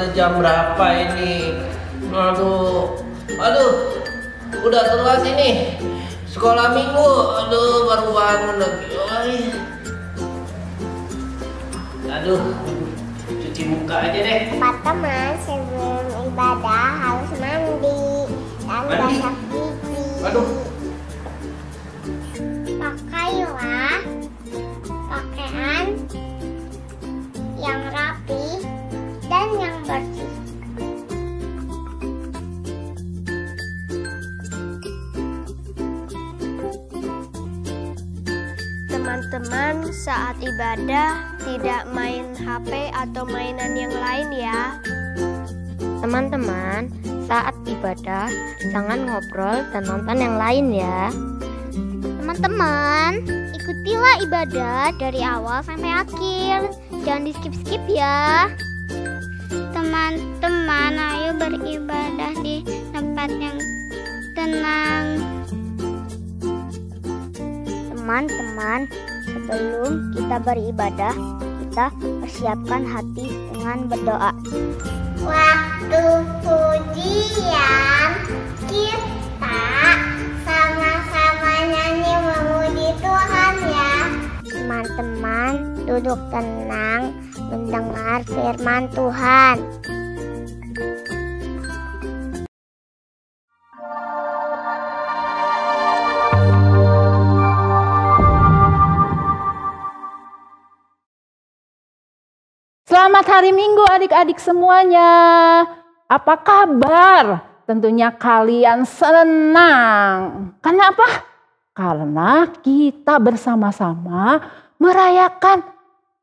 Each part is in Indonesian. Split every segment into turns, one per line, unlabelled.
udah jam berapa ini? Aduh, udah telat ini. Sekolah minggu, baru bangun lagi. Aduh, cuci muka aja deh.
Teman-teman, sebelum ibadah harus mandi dan gosok gigi.
Aduh.
Pakailah pakaian yang rapi dan yang bersih.
Teman-teman, saat ibadah tidak main HP atau mainan yang lain ya.
Teman-teman, saat ibadah jangan ngobrol dan nonton yang lain ya.
Teman-teman, ikutilah ibadah dari awal sampai akhir. Jangan di skip-skip ya. Teman-teman, ayo beribadah di tempat yang tenang.
Teman-teman, sebelum kita beribadah, kita persiapkan hati dengan berdoa.
Waktu pujian kita sama-sama nyanyi memuji Tuhan ya.
Teman-teman, duduk tenang mendengar firman Tuhan.
Selamat hari Minggu adik-adik semuanya. Apa kabar? Tentunya kalian senang. Kenapa? Karena kita bersama-sama merayakan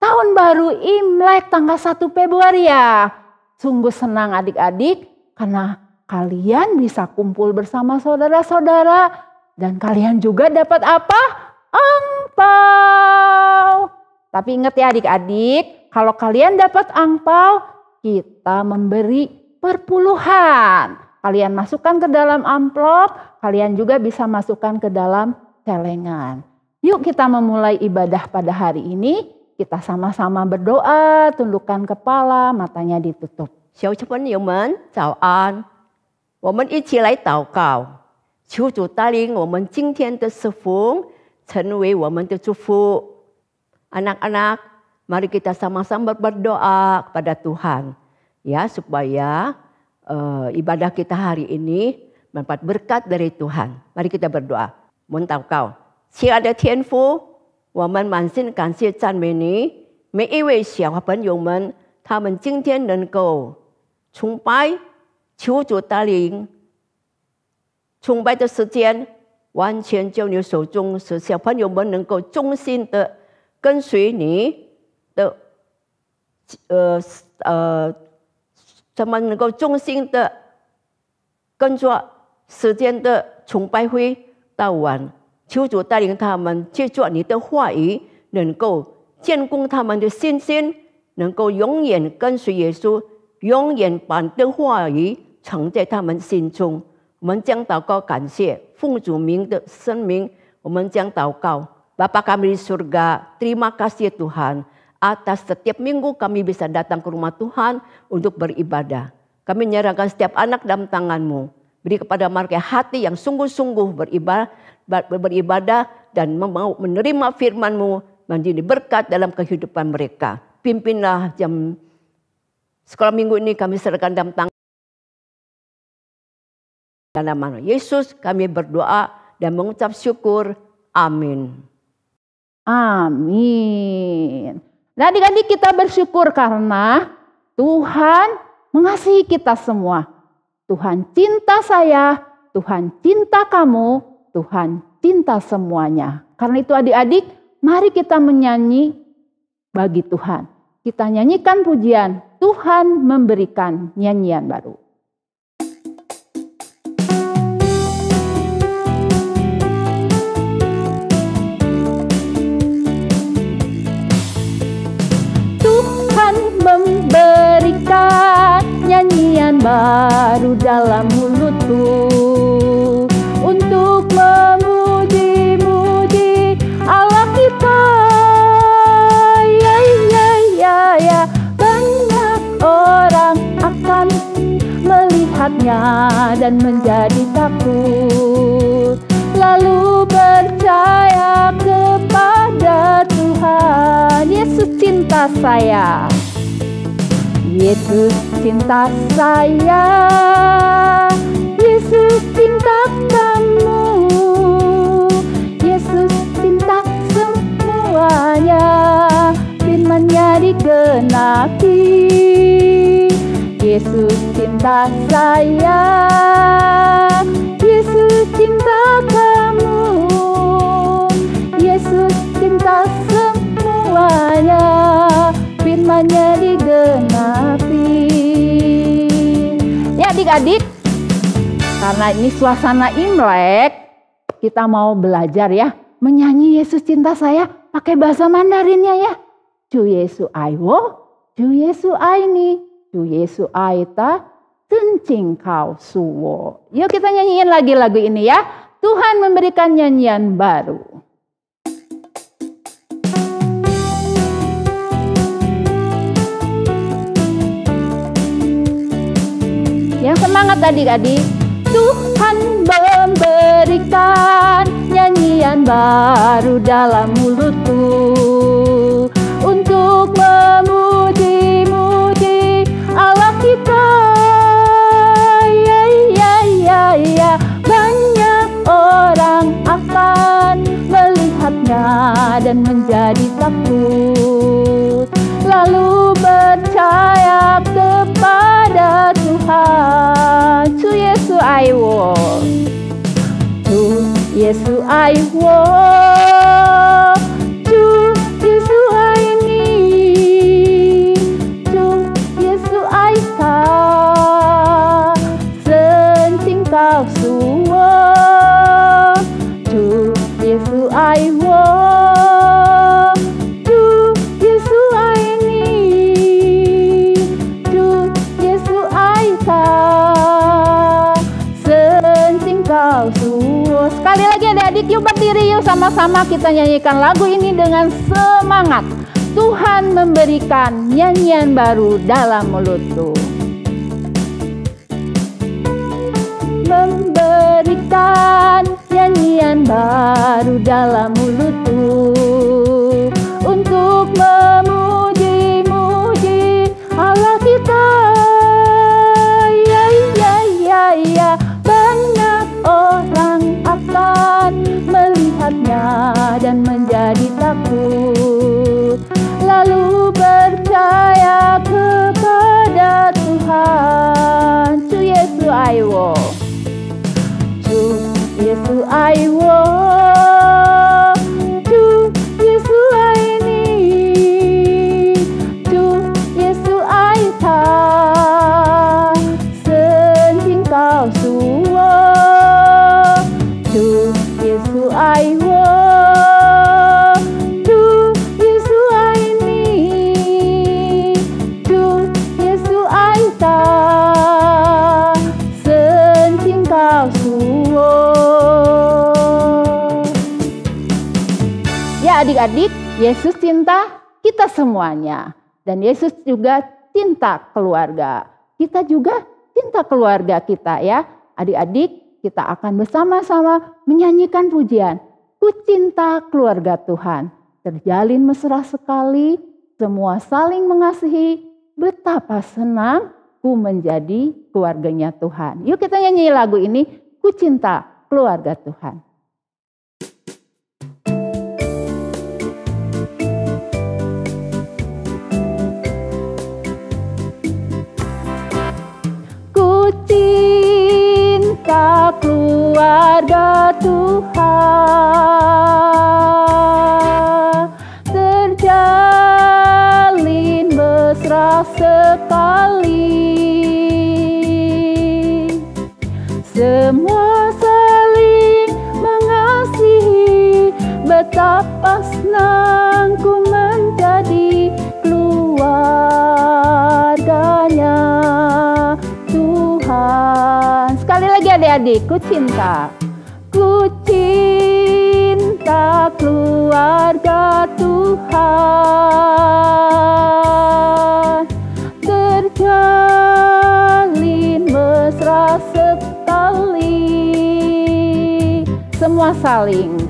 tahun baru Imlek tanggal 1 Februari ya. Sungguh senang adik-adik karena kalian bisa kumpul bersama saudara-saudara dan kalian juga dapat apa? Angpau. Tapi ingat ya adik-adik, kalau kalian dapat angpau, kita memberi perpuluhan. Kalian masukkan ke dalam amplop, kalian juga bisa masukkan ke dalam celengan. Yuk kita memulai ibadah pada hari ini. Kita sama-sama berdoa, tundukkan kepala, matanya ditutup.
小朋友们早安，我们一起来祷告，求主带领我们今天的侍奉，成为我们的祝福。Anak-anak, mari kita sama-sama berdoa kepada Tuhan, ya supaya ibadah kita hari ini mendapat berkat dari Tuhan. Mari kita berdoa. 我们祷告，亲爱的天父，我们满心感谢赞美你，每一位小朋友们，他们今天能够崇拜，求主带领崇拜的时间完全交你手中，使小朋友们能够忠心的跟随你的他们能够忠心的跟着时间的崇拜会到完，求主带领他们借着你的话语，能够坚固他们的信心，能够永远跟随耶稣，永远把你的话语藏在他们心中。我们将祷告感谢，奉主名的圣名，我们将祷告。Bapa kami di surga, terima kasih Tuhan atas setiap minggu kami bisa datang ke rumah Tuhan untuk beribadah. Kami menyerahkan setiap anak dalam tangan-Mu. Beri kepada mereka hati yang sungguh-sungguh beribadah dan mau menerima firman-Mu menjadi berkat dalam kehidupan mereka. Pimpinlah jam sekolah minggu ini kami serahkan dalam tangan. Dalam nama Yesus kami berdoa dan mengucap syukur. Amin.
Amin. Nah adik-adik kita bersyukur karena Tuhan mengasihi kita semua. Tuhan cinta saya, Tuhan cinta kamu, Tuhan cinta semuanya. Karena itu adik-adik, mari kita menyanyi bagi Tuhan. Kita nyanyikan pujian, Tuhan memberikan nyanyian baru. Memberikan nyanyian baru dalam mulutku untuk memuji-muji Allah kita. Ya, ya, ya, ya. Banyak orang dan menjadi takut, lalu percaya kepada Tuhan. Yesus cinta saya, Yesus cinta saya, Yesus cinta kamu, Yesus cinta semuanya, firman-Nya digenapi. Yesus cinta saya, Yesus cinta kamu, Yesus cinta semuanya, firman-Nya digenapi. Ya adik-adik, karena ini suasana Imlek, kita mau belajar ya menyanyi Yesus cinta saya pakai bahasa Mandarinnya ya. Ju Yesu ai wo, Ju Yesu ai ni, Ju Yesu ai ta, Tencing kau suwo. Yuk kita nyanyiin lagi lagu ini ya. Tuhan memberikan nyanyian baru. Yang semangat adik-adik. Tuhan memberikan nyanyian baru dalam mulutku untuk memuji-muji Allah kita. Ya, banyak orang akan melihatnya dan menjadi takut, lalu percaya kepada Tuhan. Ju Yesu ai wo, Ju Yesu ai wo, Ju Yesu ai ni, Ju Yesu ai ta, Sencing kau suwo, Ju Yesu ai wo, Ju Yesu ai ni, Ju Yesu ai ta, Sencing kau suwo. Sekali lagi adik-adik, yuk berdiri yuk sama-sama kita nyanyikan lagu ini dengan semangat. Tuhan memberikan nyanyian baru dalam mulutku. Memberikan nyanyian baru dalam mulutku untuk memuji-muji Allah kita. Ya, banyak orang akan melihatnya dan menjadi takut, lalu percaya kepada Tuhan. Ju Yesu ai wo, Ju Yesu ai wo, Ju Yesu ai ni, Ju Yesu ai ta, Sencing kau suwo, Ju Yesu ai wo, Ju Yesu ai ni, Ju Yesu ai ta, Sencing kau suwo. Ya adik-adik, Yesus cinta kita semuanya. Dan Yesus juga cinta keluarga. Kita juga cinta keluarga kita ya. Adik-adik, kita akan bersama-sama menyanyikan pujian. Ku cinta keluarga Tuhan. Terjalin mesra sekali, semua saling mengasihi. Betapa senang ku menjadi keluarganya Tuhan. Yuk kita nyanyi lagu ini, Ku cinta keluarga Tuhan. Ku cinta keluarga Tuhan, terjalin mesra sekali. Semua saling mengasihi, betapa senang ku menjadi keluarganya Tuhan. Sekali lagi adik-adik, ku cinta keluarga Tuhan, terjalin mesra sekali. saling.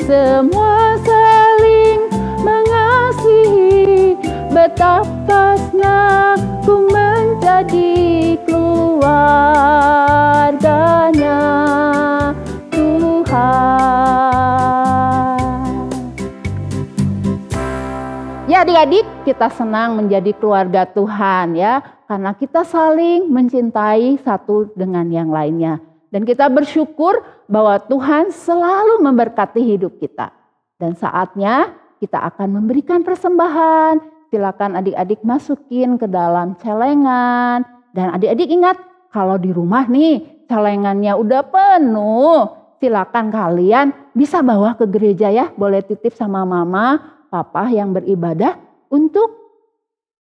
Semua saling mengasihi, betapa senangku menjadi keluarganya Tuhan. Ya adik-adik, kita senang menjadi keluarga Tuhan ya, karena kita saling mencintai satu dengan yang lainnya. Dan kita bersyukur bahwa Tuhan selalu memberkati hidup kita. Dan saatnya kita akan memberikan persembahan. Silakan adik-adik masukin ke dalam celengan. Dan adik-adik ingat, kalau di rumah nih celengannya udah penuh, silakan kalian bisa bawa ke gereja ya. Boleh titip sama mama, papa yang beribadah untuk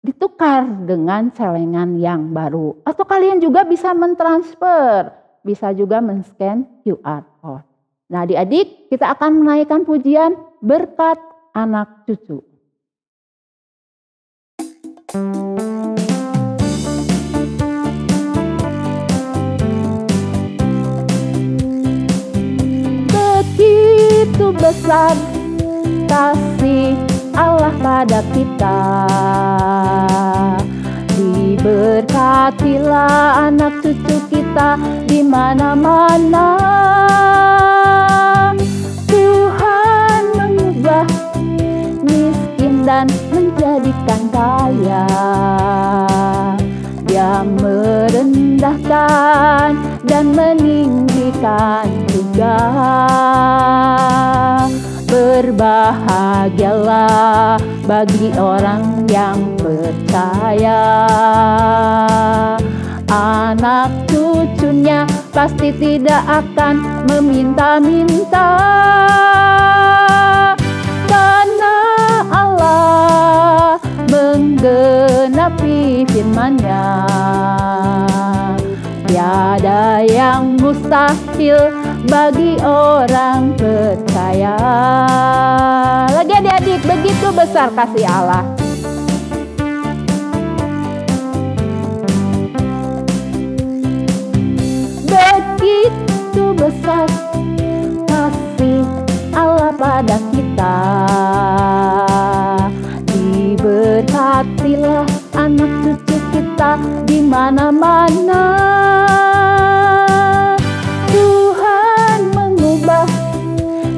ditukar dengan celengan yang baru. Atau kalian juga bisa mentransfer. Bisa juga men-scan QR code. Nah adik-adik, kita akan menaikkan pujian berkat anak cucu. Begitu besar kasih Allah pada kita. Diberkatilah anak cucu kita di mana-mana. Tuhan mengubah miskin dan menjadikan kaya. Dia merendahkan dan meninggikan juga. Berbahagialah bagi orang yang percaya. Anak cucunya pasti tidak akan meminta-minta. Karena Allah menggenapi firman-Nya. Tiada yang mustahil bagi orang percaya. Lagi adik-adik, begitu besar kasih Allah. Begitu besar kasih Allah pada kita. Diberkatilah anak cucu kita di mana-mana. Tuhan mengubah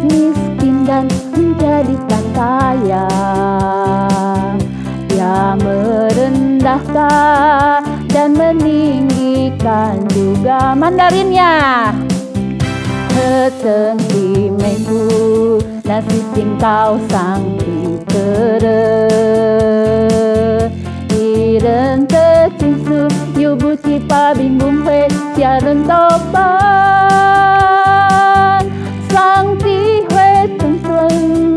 miskin dan menjadikan kaya. Dia merendahkan dan meninggikan juga. Mandarinnya. Heteng di mengku nasi singkau sang pitere. Iren te cinsu yubu cipa bingung hui siaren topan. Sang ti hui teng sun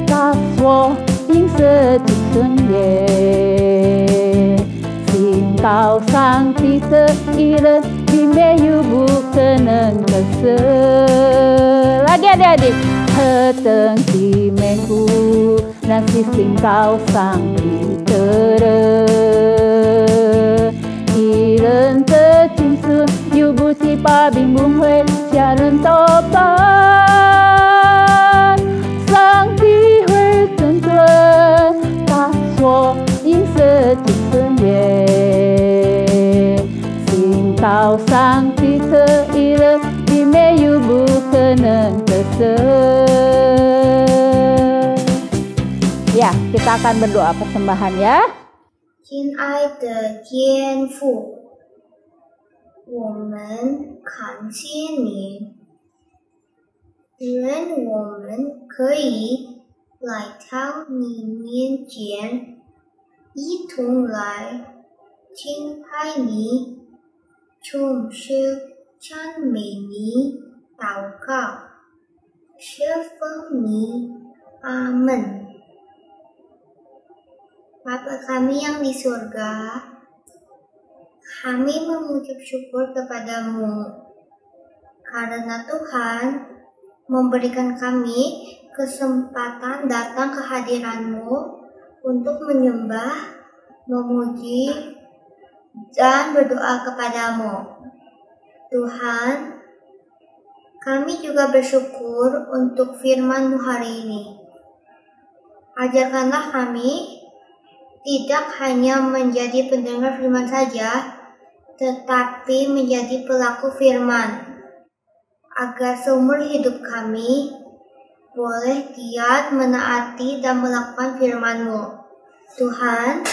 tak suo ying se ci sun ye. Singkau sang ti se iren di me yubu keneng kese. Lagi adik-adik. Heteng di mengku nasi singkau sang pitere. Iren te cinsu yubu cipa bingung hui siaren topan. Sang ti hui teng tuen tak suo ying se ci sun ye. Singkau sang ti se iren di me yubu keneng kese. Ya, kita akan berdoa persembahan ya.
亲爱的天父，我们感谢你，愿我们可以来到你面前，一同来敬拜你，从事赞美你，祷告，侍奉你，阿门。Bapa kami yang di surga, kami mengucap syukur kepadamu karena Tuhan memberikan kami kesempatan datang ke hadiran-Mu untuk menyembah, memuji, dan berdoa kepadamu. Tuhan, Kami juga bersyukur untuk firman-Mu hari ini. Ajarkanlah kami tidak hanya menjadi pendengar firman saja, tetapi menjadi pelaku firman, agar seumur hidup kami boleh giat menaati dan melakukan firman-Mu. Tuhan,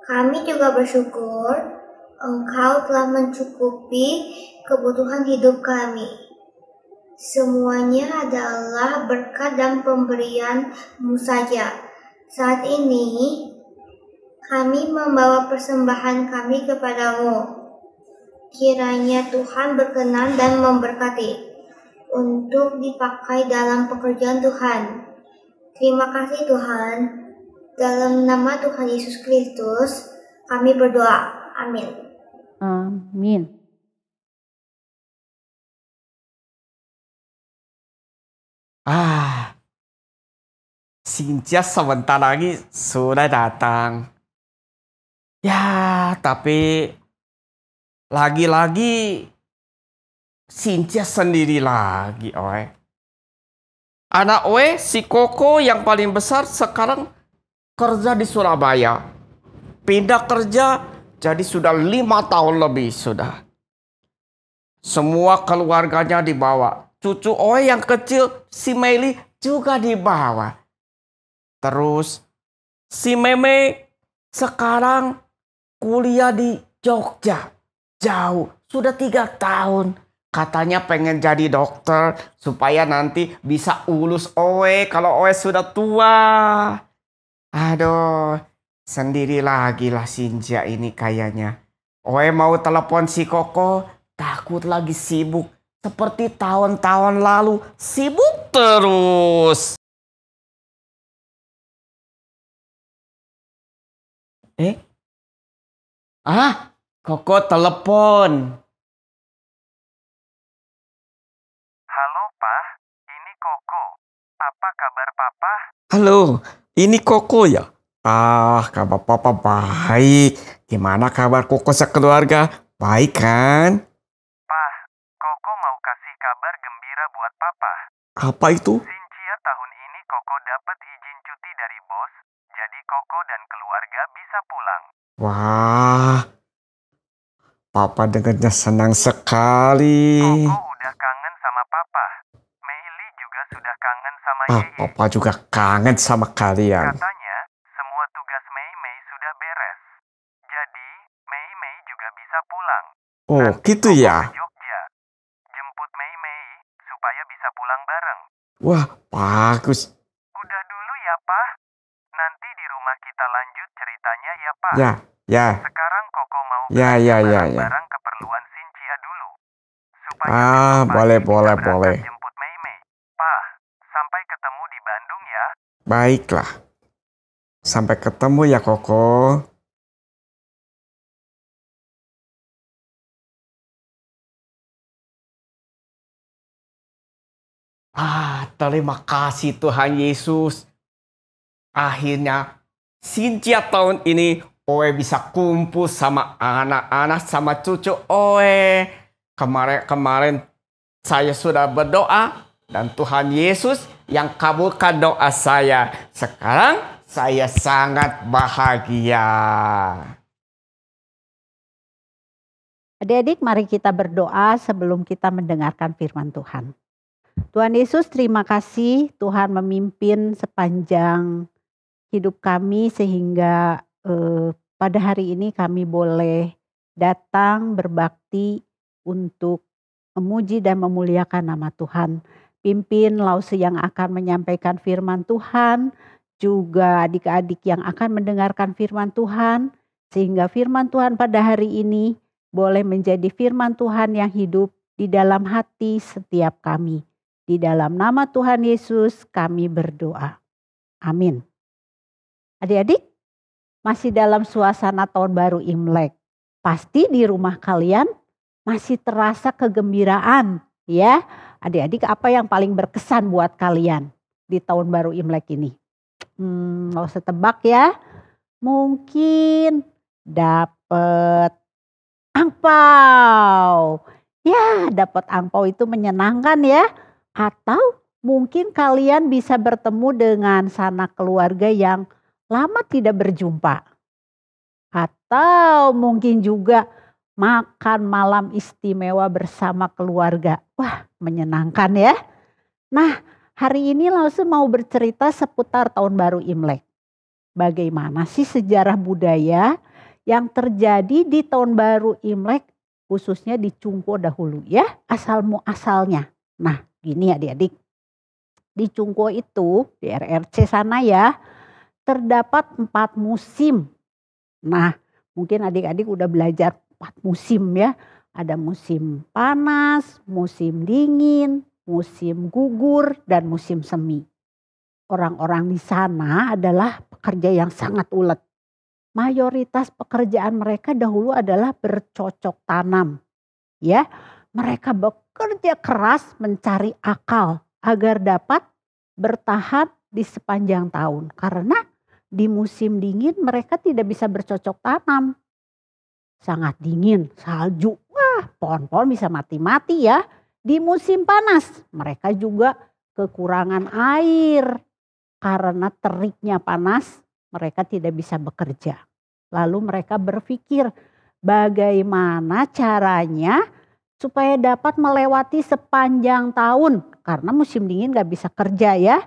kami juga bersyukur Engkau telah mencukupi kebutuhan hidup kami. Semuanya adalah berkat dan pemberian-Mu saja. Saat ini, kami membawa persembahan kami kepadamu. Kiranya Tuhan berkenan dan memberkati untuk dipakai dalam pekerjaan Tuhan. Terima kasih Tuhan. Dalam nama Tuhan Yesus Kristus, kami berdoa. Amin.
Amin.
Cynthia sebentar lagi sudah datang. Ya, tapi lagi-lagi Cynthia sendiri lagi, oi. Anak oi, si Koko yang paling besar sekarang kerja di Surabaya. Pindah kerja, jadi sudah 5 tahun lebih sudah. Semua keluarganya dibawa. Cucu oi yang kecil, si Meli juga dibawa. Terus si Meme sekarang kuliah di Jogja. Jauh, sudah 3 tahun. Katanya pengen jadi dokter supaya nanti bisa urus Oe kalau Oe sudah tua. Aduh, sendiri lagi lah Cynthia ini kayaknya. Oe mau telepon si Koko, takut lagi sibuk. Seperti tahun-tahun lalu, sibuk terus. Koko telepon.
Halo, Pak. Ini Koko. Apa kabar Papa?
Halo, ini Koko ya? Kabar Papa baik. Gimana kabar Koko sekeluarga? Baik kan?
Pak, Koko mau kasih kabar gembira buat Papa.
Apa itu?
Cynthia tahun ini Koko dapat izin cuti dari bos, jadi Koko dan keluarga bisa pulang.
Wah, Papa dengarnya senang sekali.
Koko udah kangen sama Papa. Meili juga sudah kangen sama Yeye.
Papa juga kangen sama kalian.
Katanya, semua tugas Mei sudah beres. Jadi, Mei juga bisa pulang.
Oh,
Nanti
gitu
Koko
ya?
ke Jogja. Jemput Mei supaya bisa pulang bareng.
Wah, bagus.
Udah dulu ya, Pak. Nanti di rumah kita lanjut ceritanya ya, Pak.
Ya.
Sekarang Koko mau
Ya.
barang-barang keperluan Cynthia dulu. Supaya
boleh.
berangkat jemput Mei. Pak, sampai ketemu di Bandung ya.
Baiklah. Sampai ketemu ya, Koko. Terima kasih Tuhan Yesus. Akhirnya Cynthia tahun ini Oe bisa kumpul sama anak-anak sama cucu Oe. Kemarin saya sudah berdoa dan Tuhan Yesus yang kabulkan doa saya. Sekarang saya sangat bahagia.
Adik-adik, mari kita berdoa sebelum kita mendengarkan firman Tuhan. Tuhan Yesus, terima kasih Tuhan memimpin sepanjang hidup kami sehingga pada hari ini kami boleh datang berbakti untuk memuji dan memuliakan nama Tuhan. Pimpin Lause yang akan menyampaikan firman Tuhan, juga adik-adik yang akan mendengarkan firman Tuhan, sehingga firman Tuhan pada hari ini boleh menjadi firman Tuhan yang hidup di dalam hati setiap kami. Di dalam nama Tuhan Yesus kami berdoa. Amin. Adik-adik, masih dalam suasana tahun baru Imlek. Pasti di rumah kalian masih terasa kegembiraan, ya. Adik-adik, apa yang paling berkesan buat kalian di tahun baru Imlek ini? Nggak usah tebak ya. Mungkin dapat angpau. Ya, dapat angpau itu menyenangkan ya. Atau mungkin kalian bisa bertemu dengan sanak keluarga yang lama tidak berjumpa. Atau mungkin juga makan malam istimewa bersama keluarga. Wah, menyenangkan ya. Nah, hari ini Lause mau bercerita seputar Tahun Baru Imlek. Bagaimana sih sejarah budaya yang terjadi di Tahun Baru Imlek, khususnya di Cungko dahulu ya, asal-muasalnya. Nah, gini adik-adik. Di Cungko itu, di RRC sana ya, terdapat 4 musim. Nah, mungkin adik-adik udah belajar 4 musim ya. Ada musim panas, musim dingin, musim gugur, dan musim semi. Orang-orang di sana adalah pekerja yang sangat ulet. Mayoritas pekerjaan mereka dahulu adalah bercocok tanam. Ya, mereka bekerja keras mencari akal agar dapat bertahan di sepanjang tahun. Karena di musim dingin mereka tidak bisa bercocok tanam. Sangat dingin, salju. Wah, pohon-pohon bisa mati-mati ya. Di musim panas mereka juga kekurangan air. Karena teriknya panas, mereka tidak bisa bekerja. Lalu mereka berpikir bagaimana caranya supaya dapat melewati sepanjang tahun. Karena musim dingin gak bisa kerja ya.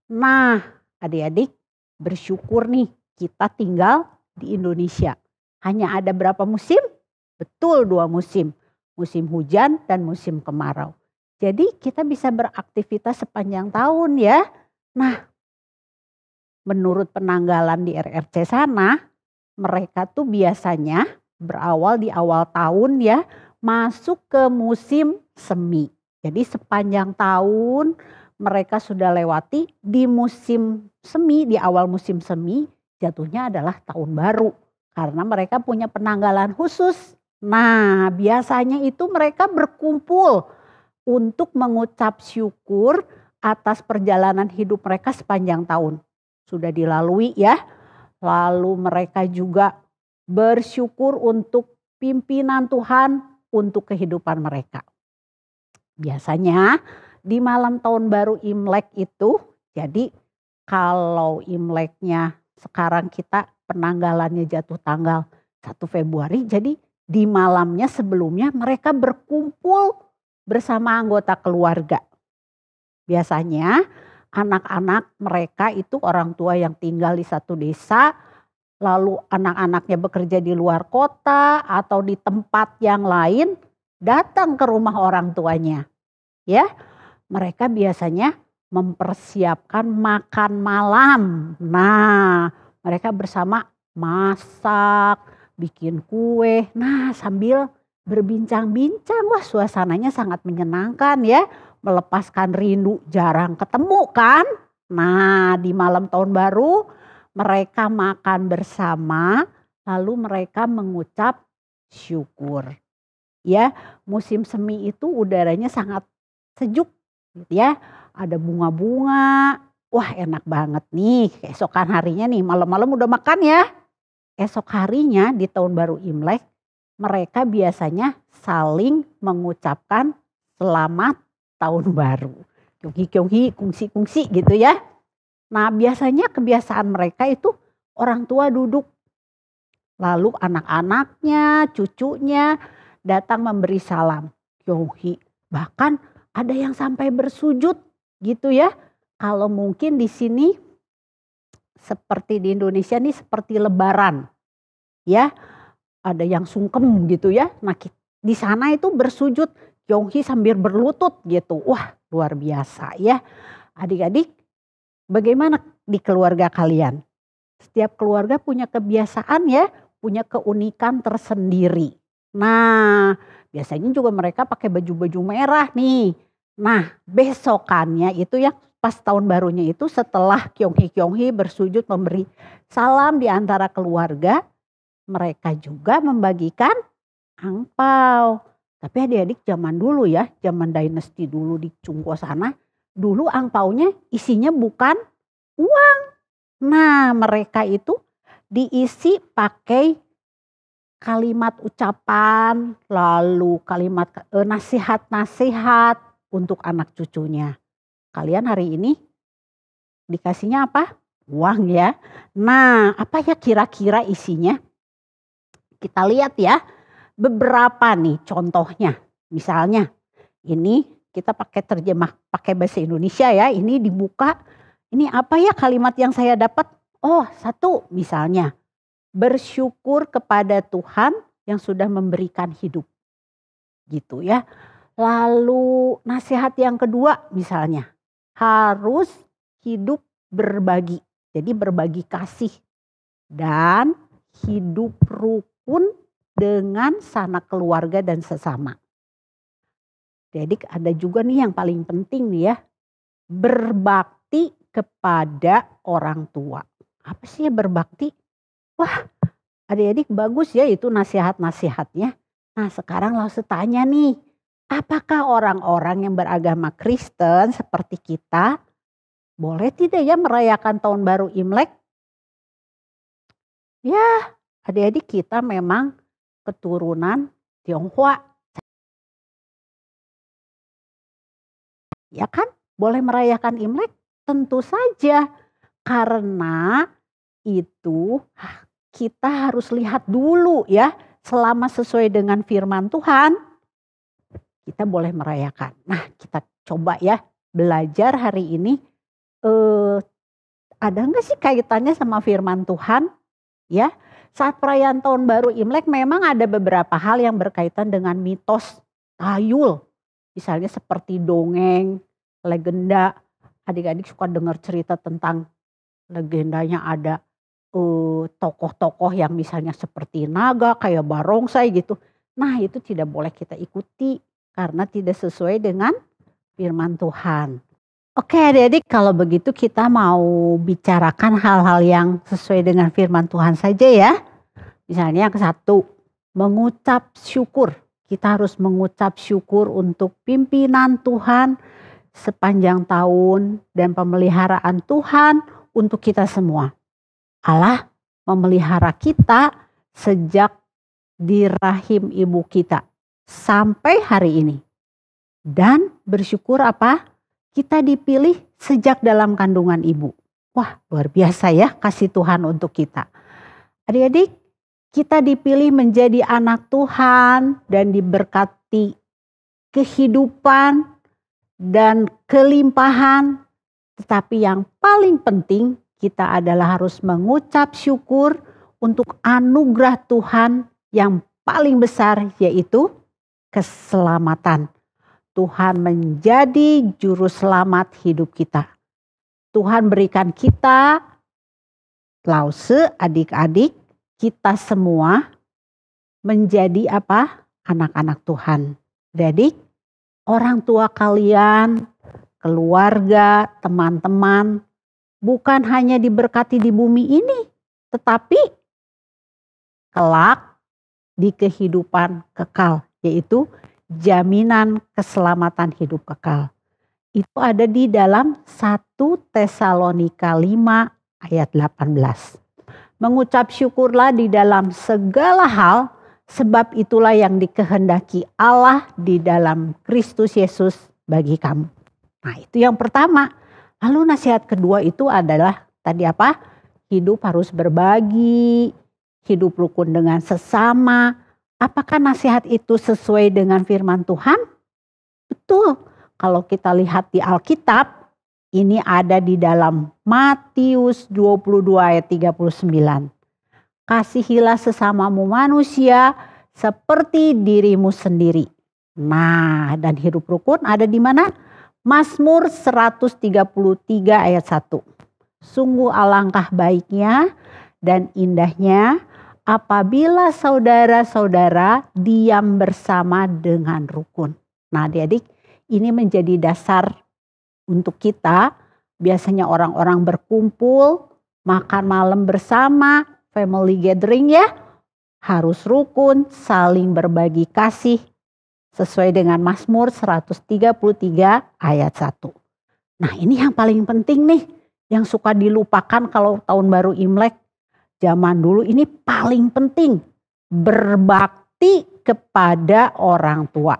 Nah, adik-adik bersyukur nih kita tinggal di Indonesia. Hanya ada berapa musim? Betul 2 musim. Musim hujan dan musim kemarau. Jadi kita bisa beraktivitas sepanjang tahun ya. Nah, menurut penanggalan di RRC sana, mereka tuh biasanya berawal di awal tahun ya, masuk ke musim semi. Jadi sepanjang tahun mereka sudah lewati di musim semi, di awal musim semi jatuhnya adalah tahun baru. Karena mereka punya penanggalan khusus. Nah, biasanya itu mereka berkumpul untuk mengucap syukur atas perjalanan hidup mereka sepanjang tahun. Sudah dilalui ya. Lalu mereka juga bersyukur untuk pimpinan Tuhan untuk kehidupan mereka. Biasanya di malam Tahun Baru Imlek itu, jadi kalau Imleknya sekarang kita penanggalannya jatuh tanggal 1 Februari, jadi di malamnya sebelumnya mereka berkumpul bersama anggota keluarga. Biasanya anak-anak mereka itu orang tua yang tinggal di satu desa, lalu anak-anaknya bekerja di luar kota atau di tempat yang lain, datang ke rumah orang tuanya. Ya, mereka biasanya mempersiapkan makan malam. Nah, mereka bersama masak, bikin kue. Nah, sambil berbincang-bincang, wah suasananya sangat menyenangkan ya. Melepaskan rindu, jarang ketemu kan. Nah, di malam tahun baru mereka makan bersama, lalu mereka mengucap syukur. Ya, musim semi itu udaranya sangat sejuk gitu ya. Ada bunga-bunga. Wah, enak banget nih. Keesokan harinya nih, malam-malam udah makan ya. Esok harinya di tahun baru Imlek, mereka biasanya saling mengucapkan selamat tahun baru. Kyonghi, kungsi gitu ya. Nah, biasanya kebiasaan mereka itu orang tua duduk. Lalu anak-anaknya, cucunya datang memberi salam. Kyonghi. Bahkan ada yang sampai bersujud gitu ya. Kalau mungkin di sini seperti di Indonesia nih seperti lebaran. Ya, ada yang sungkem gitu ya. Nah, di sana itu bersujud. Kyonghi sambil berlutut gitu. Wah, luar biasa ya. Adik-adik, bagaimana di keluarga kalian? Setiap keluarga punya kebiasaan ya, punya keunikan tersendiri. Nah, biasanya juga mereka pakai baju-baju merah nih. Nah, besokannya itu ya pas tahun barunya itu setelah Kyonghi bersujud memberi salam di antara keluarga, mereka juga membagikan angpau. Tapi adik-adik zaman dulu ya, zaman dinasti dulu di Cungko sana, dulu angpaunya isinya bukan uang. Nah, mereka itu diisi pakai kalimat ucapan, lalu kalimat nasihat-nasihat untuk anak cucunya. Kalian hari ini dikasihnya apa? Uang ya. Nah, apa ya kira-kira isinya? Kita lihat ya, beberapa nih contohnya. Misalnya, ini kita pakai terjemah, pakai bahasa Indonesia ya. Ini dibuka, ini apa ya kalimat yang saya dapat? Oh, satu misalnya, bersyukur kepada Tuhan yang sudah memberikan hidup. Gitu ya. Lalu nasihat yang kedua misalnya, harus hidup berbagi. Jadi berbagi kasih dan hidup rukun dengan sanak keluarga dan sesama. Jadi ada juga nih yang paling penting nih ya, berbakti kepada orang tua. Apa sih ya berbakti? Wah, adik-adik bagus ya itu nasihat-nasihatnya. Nah sekarang langsung tanya nih, apakah orang-orang yang beragama Kristen seperti kita boleh tidak ya merayakan tahun baru Imlek? Ya, adik-adik kita memang keturunan Tionghoa. Ya kan? Boleh merayakan Imlek? Tentu saja. Karena itu kita harus lihat dulu ya. Selama sesuai dengan firman Tuhan, kita boleh merayakan. Nah, kita coba ya belajar hari ini. Ada nggak sih kaitannya sama firman Tuhan? Ya, saat perayaan tahun baru Imlek memang ada beberapa hal yang berkaitan dengan mitos tayul. Misalnya seperti dongeng, legenda. Adik-adik suka dengar cerita tentang legendanya ada tokoh-tokoh yang misalnya seperti naga, kayak barongsai gitu. Nah itu tidak boleh kita ikuti karena tidak sesuai dengan firman Tuhan. Oke adik-adik, kalau begitu kita mau bicarakan hal-hal yang sesuai dengan firman Tuhan saja ya. Misalnya yang satu, mengucap syukur. Kita harus mengucap syukur untuk pimpinan Tuhan sepanjang tahun dan pemeliharaan Tuhan untuk kita semua. Allah memelihara kita sejak di rahim ibu kita sampai hari ini. Dan bersyukur apa? Kita dipilih sejak dalam kandungan ibu. Wah, luar biasa ya kasih Tuhan untuk kita. Adik-adik, kita dipilih menjadi anak Tuhan dan diberkati kehidupan dan kelimpahan. Tetapi yang paling penting kita adalah harus mengucap syukur untuk anugerah Tuhan yang paling besar, yaitu keselamatan. Tuhan menjadi juru selamat hidup kita. Tuhan berikan kita, lause adik-adik, kita semua menjadi apa? Anak-anak Tuhan. Jadi orang tua kalian, keluarga, teman-teman, bukan hanya diberkati di bumi ini, tetapi kelak di kehidupan kekal, yaitu jaminan keselamatan hidup kekal. Itu ada di dalam 1 Tesalonika 5 ayat 18. Mengucap syukurlah di dalam segala hal, sebab itulah yang dikehendaki Allah di dalam Kristus Yesus bagi kamu. Nah itu yang pertama. Lalu nasihat kedua itu adalah tadi apa? Hidup harus berbagi, hidup rukun dengan sesama. Apakah nasihat itu sesuai dengan firman Tuhan? Betul. Kalau kita lihat di Alkitab, ini ada di dalam Matius 22 ayat 39. Kasihilah sesamamu manusia seperti dirimu sendiri. Nah, dan hidup rukun ada di mana? Mazmur 133 ayat 1. Sungguh alangkah baiknya dan indahnya apabila saudara-saudara diam bersama dengan rukun. Nah adik-adik, ini menjadi dasar untuk kita. Biasanya orang-orang berkumpul, makan malam bersama, family gathering ya. Harus rukun, saling berbagi kasih. Sesuai dengan Mazmur 133 ayat 1. Nah ini yang paling penting nih. Yang suka dilupakan kalau tahun baru Imlek. Zaman dulu ini paling penting. berbakti kepada orang tua.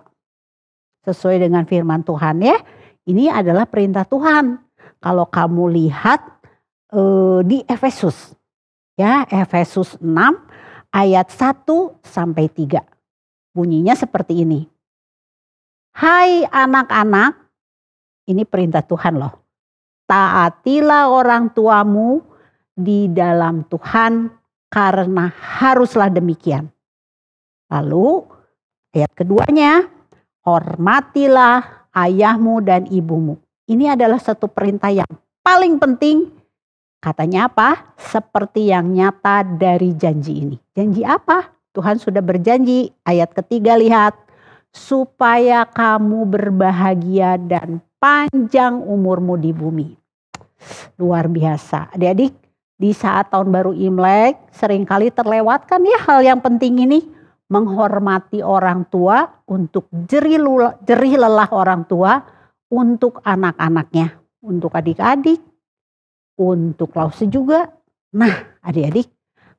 Sesuai dengan firman Tuhan ya. Ini adalah perintah Tuhan. Kalau kamu lihat di Efesus. Ya, Efesus 6 ayat 1 sampai 3. Bunyinya seperti ini. Hai anak-anak, ini perintah Tuhan loh. Taatilah orang tuamu di dalam Tuhan karena haruslah demikian. Lalu ayat keduanya, hormatilah ayahmu dan ibumu. Ini adalah satu perintah yang paling penting. Katanya apa? Seperti yang nyata dari janji ini. Janji apa? Tuhan sudah berjanji. Ayat ketiga lihat. Supaya kamu berbahagia dan panjang umurmu di bumi. Luar biasa. Adik-adik, di saat tahun baru Imlek seringkali terlewatkan ya hal yang penting ini. Menghormati orang tua untuk jerih lelah orang tua untuk anak-anaknya. Untuk adik-adik. Untuk Lause juga. Nah adik-adik,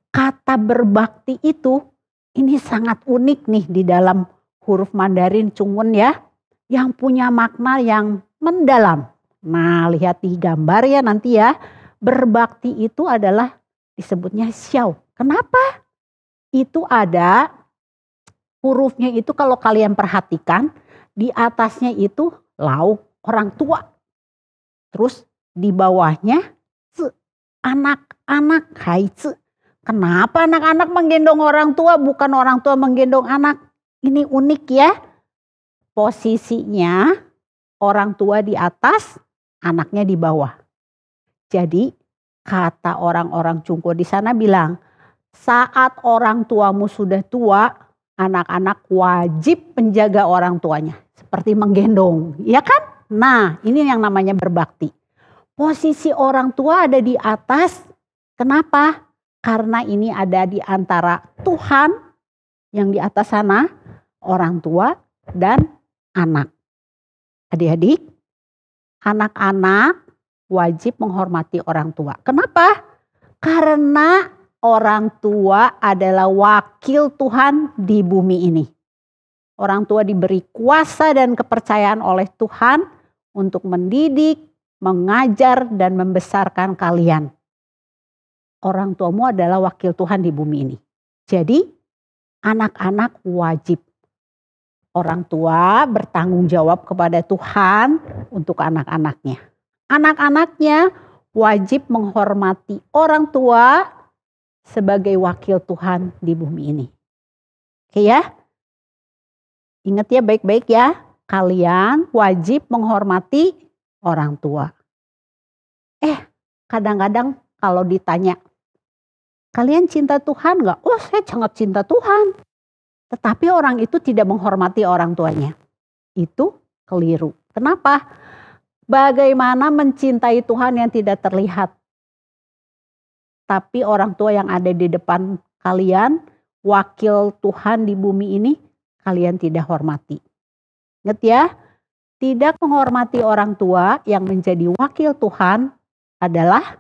kata berbakti itu ini sangat unik nih di dalam huruf Mandarin Chungwen ya. Yang punya makna yang mendalam. Nah lihat di gambar ya nanti ya. Berbakti itu adalah disebutnya xiao. Kenapa? Itu ada hurufnya itu kalau kalian perhatikan. Di atasnya itu lau orang tua. Terus di bawahnya anak-anak haizi. Kenapa anak-anak menggendong orang tua bukan orang tua menggendong anak? Ini unik ya. Posisinya orang tua di atas, anaknya di bawah. Jadi kata orang-orang Cungko di sana bilang, saat orang tuamu sudah tua, anak-anak wajib menjaga orang tuanya. Seperti menggendong, ya kan? Nah ini yang namanya berbakti. Posisi orang tua ada di atas. Kenapa? Karena ini ada di antara Tuhan yang di atas sana, orang tua dan anak. Adik-adik, anak-anak wajib menghormati orang tua. Kenapa? Karena orang tua adalah wakil Tuhan di bumi ini. Orang tua diberi kuasa dan kepercayaan oleh Tuhan untuk mendidik, mengajar dan membesarkan kalian. Orang tuamu adalah wakil Tuhan di bumi ini. Jadi anak-anak wajib. Orang tua bertanggung jawab kepada Tuhan untuk anak-anaknya. Anak-anaknya wajib menghormati orang tua sebagai wakil Tuhan di bumi ini. Oke ya? Ingat ya baik-baik ya. Kalian wajib menghormati orang tua. Kadang-kadang kalau ditanya, kalian cinta Tuhan gak? Oh saya sangat cinta Tuhan. Tetapi orang itu tidak menghormati orang tuanya. Itu keliru. Kenapa? Bagaimana mencintai Tuhan yang tidak terlihat? Tapi orang tua yang ada di depan kalian, wakil Tuhan di bumi ini, kalian tidak hormati. Ingat ya, tidak menghormati orang tua yang menjadi wakil Tuhan adalah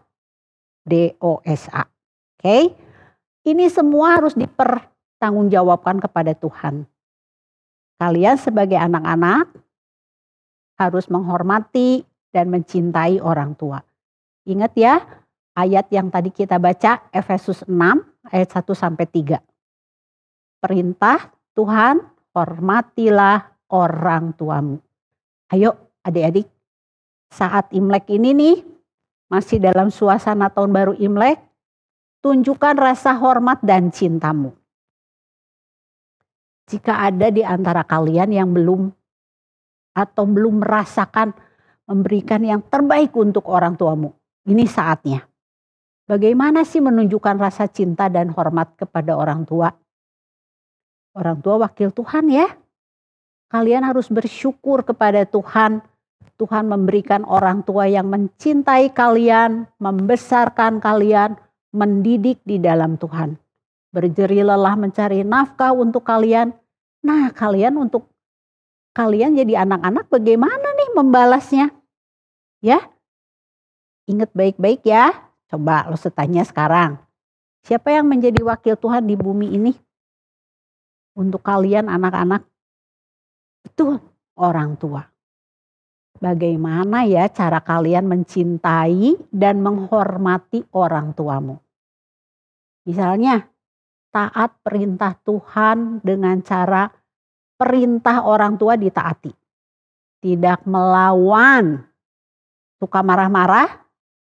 dosa. Oke? Ini semua harus dipertanggungjawabkan kepada Tuhan. Kalian sebagai anak-anak harus menghormati dan mencintai orang tua. Ingat ya, ayat yang tadi kita baca Efesus 6 ayat 1 sampai 3. Perintah Tuhan, hormatilah orang tuamu. Ayo adik-adik, saat Imlek ini nih, masih dalam suasana tahun baru Imlek, tunjukkan rasa hormat dan cintamu. Jika ada di antara kalian yang belum merasakan memberikan yang terbaik untuk orang tuamu, ini saatnya. Bagaimana sih menunjukkan rasa cinta dan hormat kepada orang tua? Orang tua wakil Tuhan ya. Kalian harus bersyukur kepada Tuhan. Tuhan memberikan orang tua yang mencintai kalian, membesarkan kalian, mendidik di dalam Tuhan. Berjerih lelah mencari nafkah untuk kalian. Nah kalian jadi anak-anak bagaimana nih membalasnya? Ya, ingat baik-baik ya. Coba lo tanya sekarang. Siapa yang menjadi wakil Tuhan di bumi ini? untuk kalian anak-anak itu orang tua. Bagaimana ya cara kalian mencintai dan menghormati orang tuamu? Misalnya taat perintah Tuhan dengan cara perintah orang tua ditaati. Tidak melawan, suka marah-marah.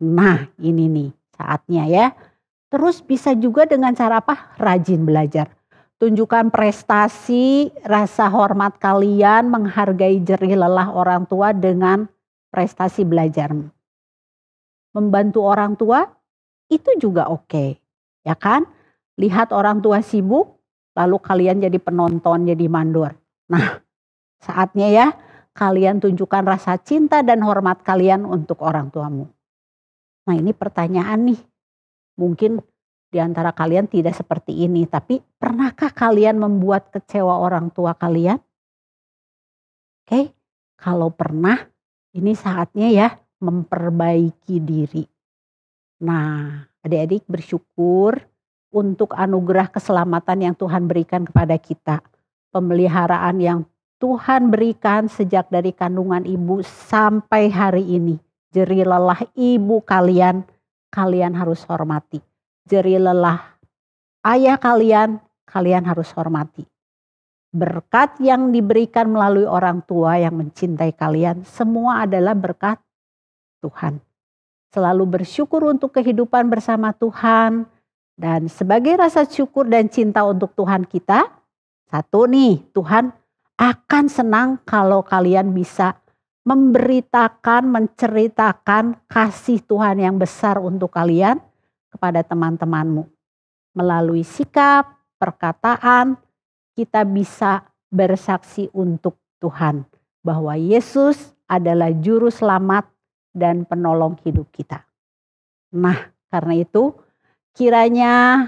Nah ini nih saatnya ya. Terus bisa juga dengan cara apa? Rajin belajar. Tunjukkan prestasi, rasa hormat kalian, menghargai jerih lelah orang tua dengan prestasi belajar. Membantu orang tua itu juga oke, ya kan? Lihat orang tua sibuk, lalu kalian jadi penonton, jadi mandor. Nah, saatnya ya kalian tunjukkan rasa cinta dan hormat kalian untuk orang tuamu. Nah ini pertanyaan nih, mungkin di antara kalian tidak seperti ini, tapi pernahkah kalian membuat kecewa orang tua kalian? Oke, kalau pernah, ini saatnya ya memperbaiki diri. Nah, adik-adik bersyukur untuk anugerah keselamatan yang Tuhan berikan kepada kita. Pemeliharaan yang Tuhan berikan sejak dari kandungan ibu sampai hari ini. Jerih lelah ibu kalian, kalian harus hormati. Jerih lelah ayah kalian, kalian harus hormati. Berkat yang diberikan melalui orang tua yang mencintai kalian, semua adalah berkat Tuhan. Selalu bersyukur untuk kehidupan bersama Tuhan. Dan sebagai rasa syukur dan cinta untuk Tuhan kita, satu nih, Tuhan akan senang kalau kalian bisa memberitakan, menceritakan kasih Tuhan yang besar untuk kalian kepada teman-temanmu. Melalui sikap, perkataan, kita bisa bersaksi untuk Tuhan bahwa Yesus adalah juru selamat dan penolong hidup kita. Nah, karena itu kiranya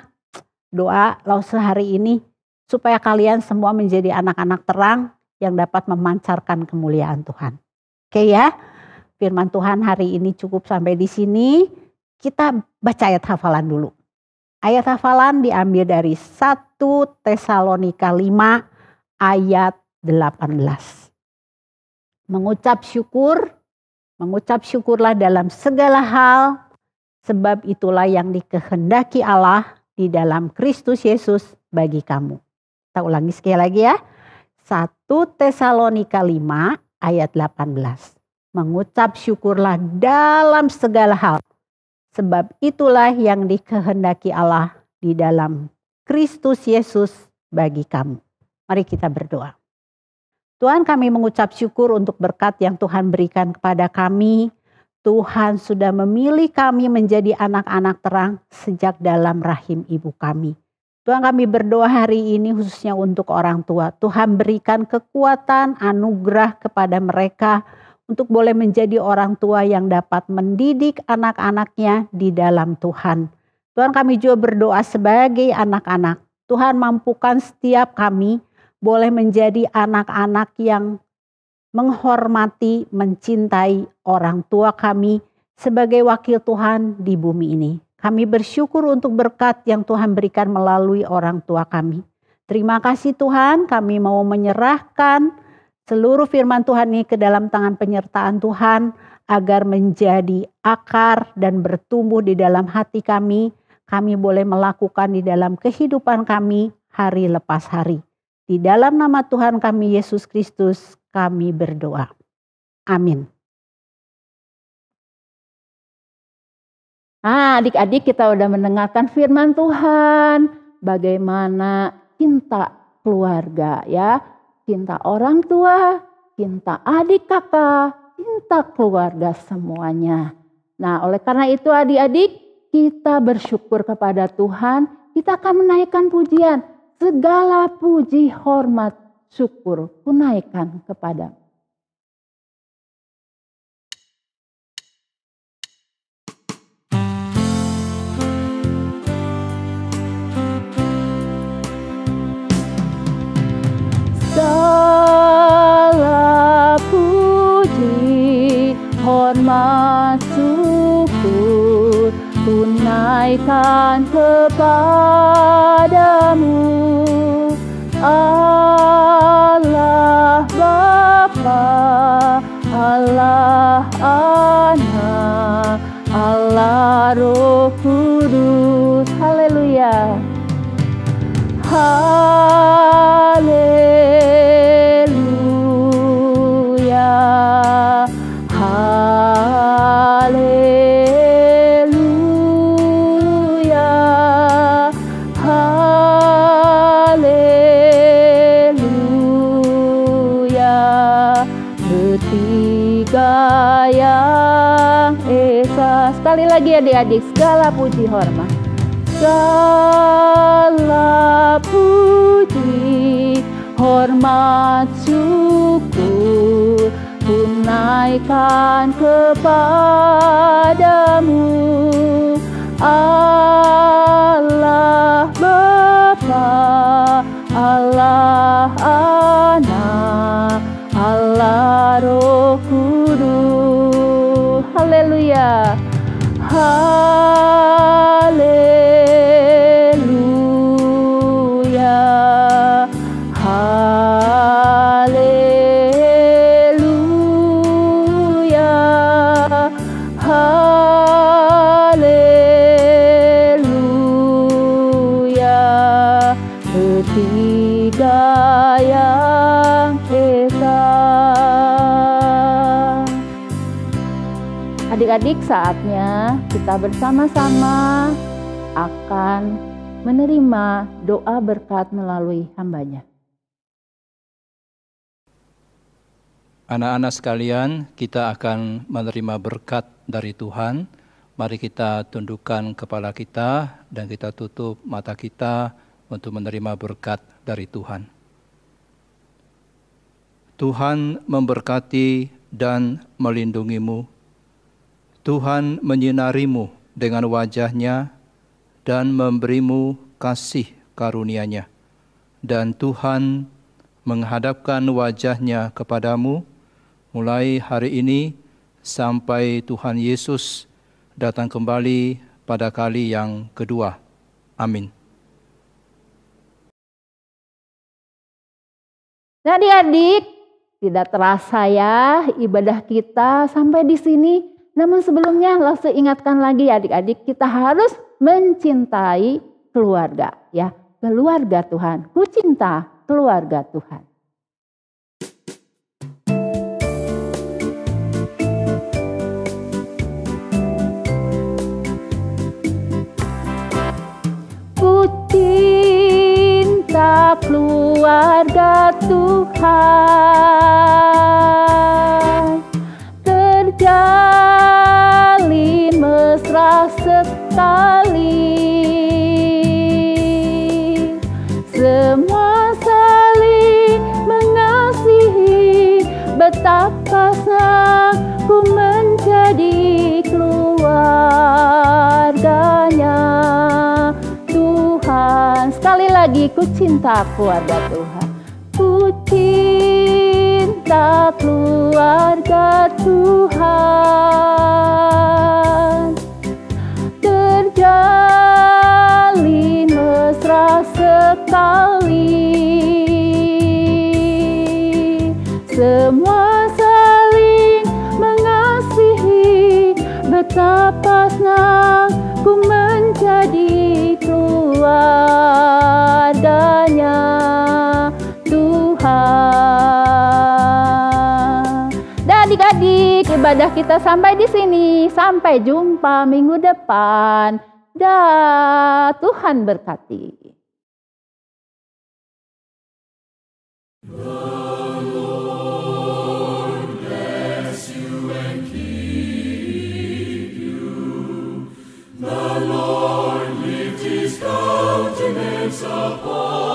doa Lause hari ini supaya kalian semua menjadi anak-anak terang yang dapat memancarkan kemuliaan Tuhan. Oke ya, firman Tuhan hari ini cukup sampai di sini. Kita baca ayat hafalan dulu. Ayat hafalan diambil dari 1 Tesalonika 5 ayat 18. Mengucap syukurlah dalam segala hal, sebab itulah yang dikehendaki Allah di dalam Kristus Yesus bagi kamu. Kita ulangi sekali lagi ya. 1 Tesalonika 5 ayat 18. Mengucap syukurlah dalam segala hal. Sebab itulah yang dikehendaki Allah di dalam Kristus Yesus bagi kamu. Mari kita berdoa. Tuhan, kami mengucap syukur untuk berkat yang Tuhan berikan kepada kami. Tuhan sudah memilih kami menjadi anak-anak terang sejak dalam rahim ibu kami. Tuhan, kami berdoa hari ini khususnya untuk orang tua. Tuhan berikan kekuatan, anugerah kepada mereka untuk boleh menjadi orang tua yang dapat mendidik anak-anaknya di dalam Tuhan. Tuhan, kami juga berdoa sebagai anak-anak. Tuhan, mampukan setiap kami boleh menjadi anak-anak yang menghormati, mencintai orang tua kami sebagai wakil Tuhan di bumi ini. Kami bersyukur untuk berkat yang Tuhan berikan melalui orang tua kami. Terima kasih Tuhan, kami mau menyerahkan seluruh firman Tuhan ini ke dalam tangan penyertaan Tuhan agar menjadi akar dan bertumbuh di dalam hati kami. Kami boleh melakukan di dalam kehidupan kami hari lepas hari. Di dalam nama Tuhan kami Yesus Kristus kami berdoa. Amin.
Nah, adik-adik kita udah mendengarkan firman Tuhan. Bagaimana cinta keluarga ya. Cinta orang tua, cinta adik kakak, cinta keluarga semuanya. Nah, oleh karena itu adik-adik, kita bersyukur kepada Tuhan, kita akan menaikkan pujian. Segala puji, hormat, syukur, kunaikan kepada segala puji, hormat, syukur, tunaikan kepadamu. Allah Bapa, Allah Anak, Allah Roh Kudus. Haleluya. Haleluya. Haleluya. Haleluya. Ketiga yang esa. Sekali lagi adik-adik, segala puji hormat. Segala puji, hormat, syukur tunaikan kepadamu, Allah Bapa, Allah Anak, Allah Roh Kudus. Haleluya. Haleluya. Haleluya. Haleluya. Ketiga yang esa. Adik-adik, saatnya kita bersama-sama akan menerima doa berkat melalui hambanya.
Anak-anak sekalian, kita akan menerima berkat dari Tuhan. Mari kita tundukkan kepala kita dan kita tutup mata kita untuk menerima berkat dari Tuhan. Tuhan memberkati dan melindungimu. Tuhan menyinarimu dengan wajah-Nya dan memberimu kasih karunia-Nya. Dan Tuhan menghadapkan wajah-Nya kepadamu mulai hari ini sampai Tuhan Yesus datang kembali pada kali yang kedua. Amin.
Nah, adik-adik, tidak terasa ya ibadah kita sampai di sini. Namun sebelumnya langsung ingatkan lagi adik-adik, kita harus mencintai keluarga ya. Keluarga Tuhan, ku cinta keluarga Tuhan. Ku cinta keluarga Tuhan, terjalin mesra sekali, semua saling mengasihi, betapa senang ku menjadi keluarganya Tuhan. Sekali lagi, ku cinta keluarga Tuhan. Ku cinta keluarga Tuhan, terjalin mesra sekali, semua saling mengasihi, betapa senang ku menjadi keluarganya Tuhan. Dan adik-adik, ibadah kita sampai di sini. Sampai jumpa minggu depan. Dah, Tuhan berkati.
The Lord lift his countenance upon